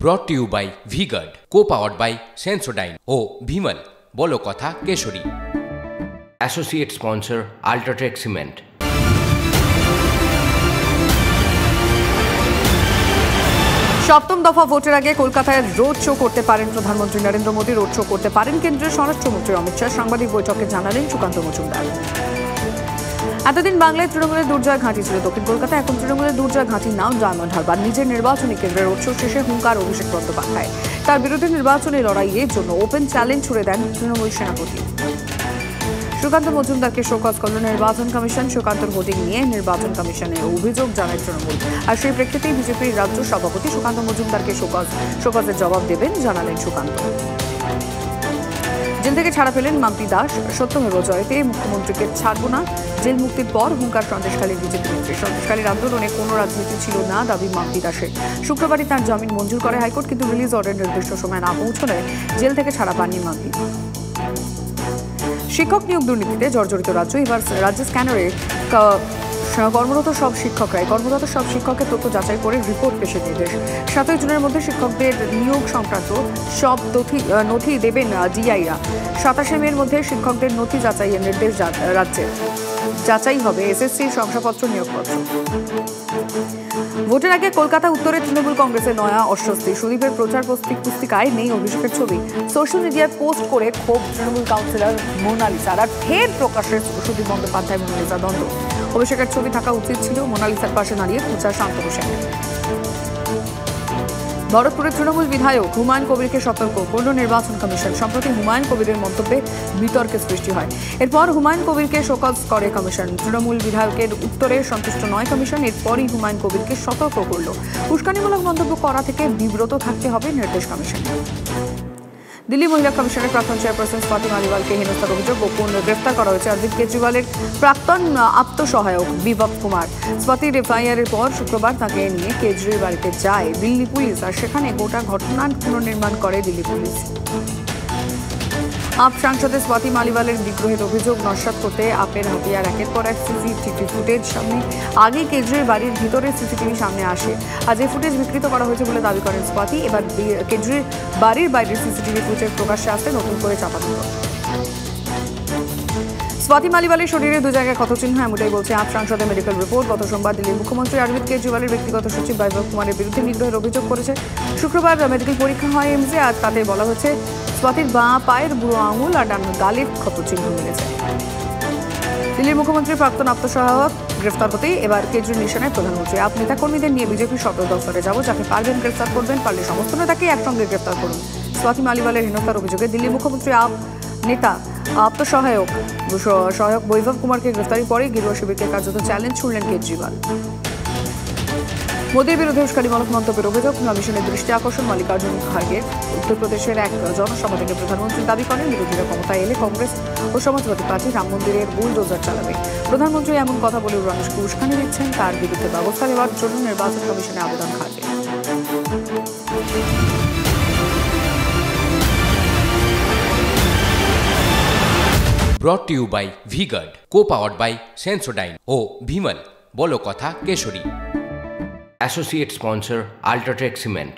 brought to you by V-Guard, co-powered by Sensodyne O Bhimal বলো কথা Keshari. Associate sponsor Ultratech Cement। সপ্তম দফা ভোটের আগে কলকাতায় রোড শো করতে পারেন প্রধানমন্ত্রী নরেন্দ্র মোদী। রোড শো করতে পারেন কেন্দ্রীয় স্বরাষ্ট্রমন্ত্রী অমিত শাহ। সাংবাদিক বৈঠকে জানালেন সুকান্ত মজুমদার। এতদিন বাংলায় তৃণমূলের দুর্জয় ঘাঁটি ছিল দক্ষিণ কলকাতা, এখন তৃণমূলের দুর্জয় ঘাঁটি নাম ডায়মন্ড হারবার। নিজের নির্বাচনী কেন্দ্রে রোড শো শেষে হুঙ্কার অভিষেক বন্দ্যোপাধ্যায়। তার বিরুদ্ধে নির্বাচনী লড়াইয়ের জন্য ওপেন চ্যালেঞ্জ ছুড়ে দেন তৃণমূল সেনাপতি। সুকান্ত মজুমদারকে শোকজ করল নির্বাচন কমিশন। সুকান্তর হোর্ডিং নিয়ে নির্বাচন কমিশনের অভিযোগ জানায় তৃণমূল, আর সেই প্রেক্ষিতেই বিজেপির রাজ্য সভাপতি সুকান্ত মজুমদারকে শোকজের জবাব দেবেন জানালেন সুকান্ত। জেল থেকে ছাড়া পেলেন মাম্পি দাস। সত্যমেব জয়তে মুখ্যমন্ত্রীকে ছাড়ব না, জেল মুক্তির পর হুঙ্কার সন্দেশখালীর বিজেপি নেত্রী। সন্দেশখালীর আন্দোলনে কোনো রাজনীতি ছিল না দাবি মাম্পি দাসের। শুক্রবারই তার জামিন মঞ্জুর করে হাইকোর্ট, কিন্তু রিলিজ অর্ডার নির্দিষ্ট সময় না পৌঁছানোয় জেল থেকে ছাড়া পাননি মাম্পি। শিক্ষক নিয়োগ দুর্নীতিতে জর্জরিত রাজ্য। এবার রাজ্য স্ক্যানারে কর্মরত সব শিক্ষকের তথ্য যাচাই করে রিপোর্ট পেশের নির্দেশ। 7 জুনের মধ্যে শিক্ষকদের নিয়োগ সংক্রান্ত সব নথি দেবেন ডিআইরা। 27 মের মধ্যে শিক্ষকদের নথি যাচাইয়ের নির্দেশ রাজ্যের। যাচাই হবে এসএসসির শংসাপত্র, নিয়োগপত্র। ভোটের আগে কলকাতা উত্তরে তৃণমূল কংগ্রেসের নয়া অস্বস্তি। সুদীপের প্রচার পুস্তিকায় নেই অভিষেকের ছবি। সোশ্যাল মিডিয়ায় পোস্ট করে ক্ষোভ তৃণমূল কাউন্সিলর মোনালিসার। আর ফের প্রকাশ্যে সুদীপ বন্দ্যোপাধ্যায় মোনালিসা দ্বন্দ্ব। অভিষেকের ছবি থাকা উচিত ছিল মোনালিসার পাশে দাঁড়িয়ে প্রচার শান্ত হোসেন। ভরতপুরের তৃণমূল বিধায়ক হুমায়ুন কবিরকে সতর্ক করল নির্বাচন কমিশন। সম্প্রতি হুমায়ুন কবিরের মন্তব্যে বিতর্কের সৃষ্টি হয়। এরপর হুমায়ুন কবিরকে শোকজ করে কমিশন। তৃণমূল বিধায়কের উত্তরে সন্তুষ্ট নয় কমিশন। এরপরই হুমায়ুন কবিরকে সতর্ক করল। উস্কানিমূলক মন্তব্য করা থেকে বিব্রত থাকতে হবে নির্দেশ কমিশন। দিল্লি মহিলা কমিশনের প্রাক্তন চেয়ারপারসন স্বাতি মালিওয়ালকে হেনস্থার অভিযোগ গোপন গ্রেফতার করা হয়েছে অরবিন্দ কেজরিওয়ালের প্রাক্তন আত্মসহায়ক বিভব কুমার। স্বাতির এফআইআরের পর শুক্রবার তাকে নিয়ে কেজরির বাড়িতে যায় দিল্লি পুলিশ, আর সেখানে গোটা ঘটনার পুনর্নির্মাণ করে দিল্লি পুলিশ। আপ সাংসদের স্বাতি মালিওয়ালের বিদ্রোহের অভিযোগ নস্যাৎ করতে আপের হাতিয়ার একের পর এক সিসিটিভি ফুটেজ সামনে। আগেই কেজরির বাড়ির ভিতরে সিসিটিভি সামনে আসে। আজ এই ফুটেজ বিকৃত করা হয়েছে বলে দাবি করেন স্বাতি। এবার কেজরির বাড়ির বাইরের সিসিটিভি ফুটেজ প্রকাশ্যে আসতে নতুন করে চাপা দিল। স্বাতি মালিওয়ালের শরীরে 2 জায়গায় ক্ষতচিহ্ন, এমনটাই বলছে আপ সাংসদের মেডিকেল রিপোর্ট। গত সোমবার দিল্লির মুখ্যমন্ত্রী অরবিন্দ কেজরিওয়ালের ব্যক্তিগত সচিব বিভব কুমারের বিরুদ্ধে নিগ্রহের অভিযোগ করেছে। শুক্রবার মেডিকেল পরীক্ষা হয় এমসে। আজ তাতে বলা হচ্ছে স্বাতির বাঁ পায়ের বুড়ো আঙুল আর ডান গালের ক্ষতচিহ্ন মিলেছে। দিল্লির মুখ্যমন্ত্রীর প্রাক্তন আত্মসহায়ক গ্রেফতার হতেই এবার কেজরির নিশানায় প্রধানমন্ত্রী। আপ নেতা কর্মীদের নিয়ে বিজেপির সদর দফতরে যাব, যাকে পারবেন গ্রেফতার করবেন, পারলে সমস্ত নেতাকে একসঙ্গে গ্রেফতার করুন। স্বাতি মালিওয়ালের হেনস্থার অভিযোগে দিল্লির মুখ্যমন্ত্রী আপ নেতা আত্মসহায়ক বৈভব কুমারকে গ্রেফতারি পরে গেরুয়া শিবিরকে কার্যত চ্যালেঞ্জ ছুড়লেন কেজরিওয়াল। মোদীর বিরুদ্ধে উস্কানিমূলক মন্তব্যের অভিযোগ কমিশনের দৃষ্টি আকর্ষণ মল্লিকার্জুন খার্গের। উত্তরপ্রদেশের এক জনসভা থেকে প্রধানমন্ত্রী দাবি করেন বিরোধীরা ক্ষমতায় এলে কংগ্রেস ও সমাজবাদী পার্টি রাম মন্দিরের বুলডোজার চালাবে। প্রধানমন্ত্রী এমন কথা বলে মানুষকে উস্কানি দিচ্ছেন, তার বিরুদ্ধে ব্যবস্থা নেওয়ার জন্য নির্বাচন কমিশনে আবেদন খার্গের। brought to you by V-Guard, co-powered by Sensodyne O Bhimal বলো কথা Keshari. Associate sponsor Ultratech Cement।